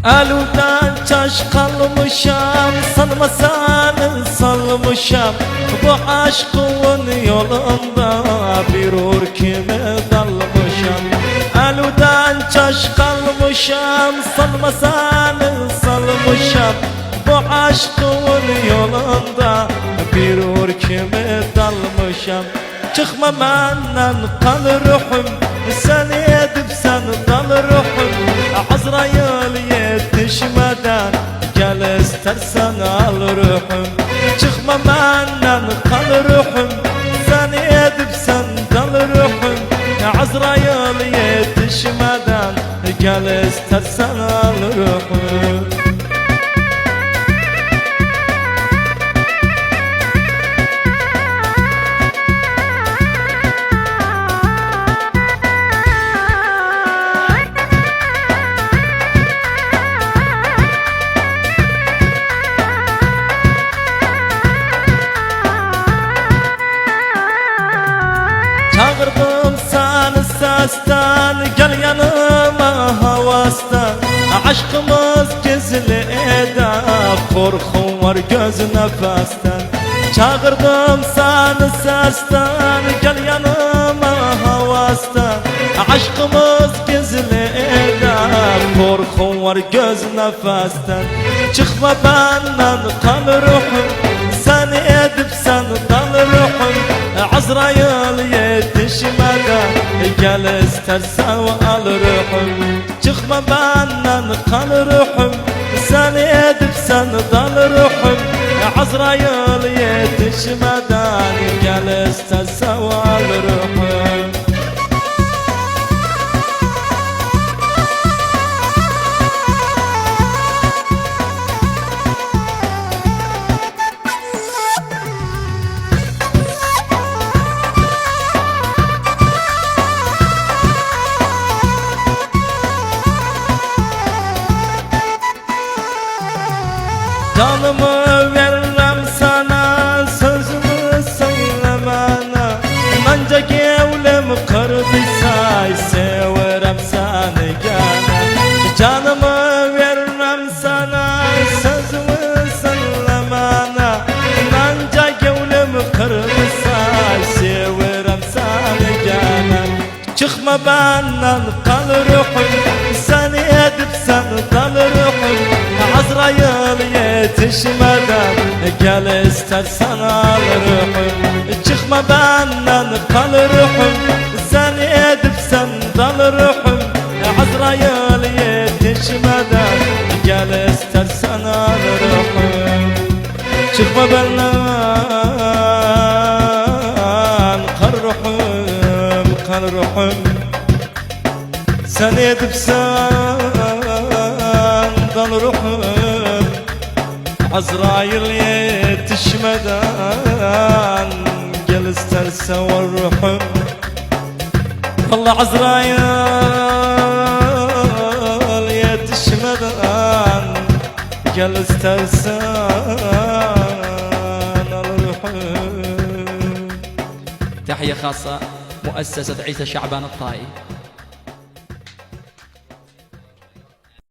Eludan çaş kalmışam, sanmasan salmışam. Bu aşkın yolunda bir ürküme dalmışam. Eludan çaş kalmışam, sanmasan salmışam. Bu aşkın yolunda bir ürküme dalmışam. Çıkma benden kal ruhum, sen edip sen dal ruhum. Azrail yetişmeden gel istersen al ruhum. Çıkma benden kal ruhum, sen edip sen dal ruhum. Azrail yetişmeden gel istersen al ruhum. Çağırdım seni sesten, gel yanıma havastan. Aşkımız gizli eder, korkum var göz nefesten. Çağırdım seni sesten, gel yanıma havastan. Aşkımız gizli eder, korkum var göz nefesten. Çıkma benden kal ruhum, sen edip sen dal ruhum. Azrail yetişmeden gel istersen al ruhum. Çıkma benden kal ruhum, sen edip sen dal ruhum. Azrail yetişmeden gel istersen al ruhum. Canımı veririm sana, sözümü söylemene. Anca gevlim kırdıysa severim seni gene. Canımı veririm sana, sözümü söylemene. Anca gevlim kırdıysa severim seni gene. Çıkma benden kal ruhum, seni edip sen dal ruhum. Azrail yetişmeden gel istersen al ruhum. Çıkma benden kal ruhum, sen edip sen dal ruhum. Azrail yetişmeden gel istersen al ruhum. Çıkma benden kal ruhum, kal ruhum. Sen edip sen dal ruhum. Azrail yetişmeden gel istersen var ruhum. Allah Azrail yetişmeden gel istersen al ruhum. تحية خاصة مؤسسة عيسى شعبان الطائي.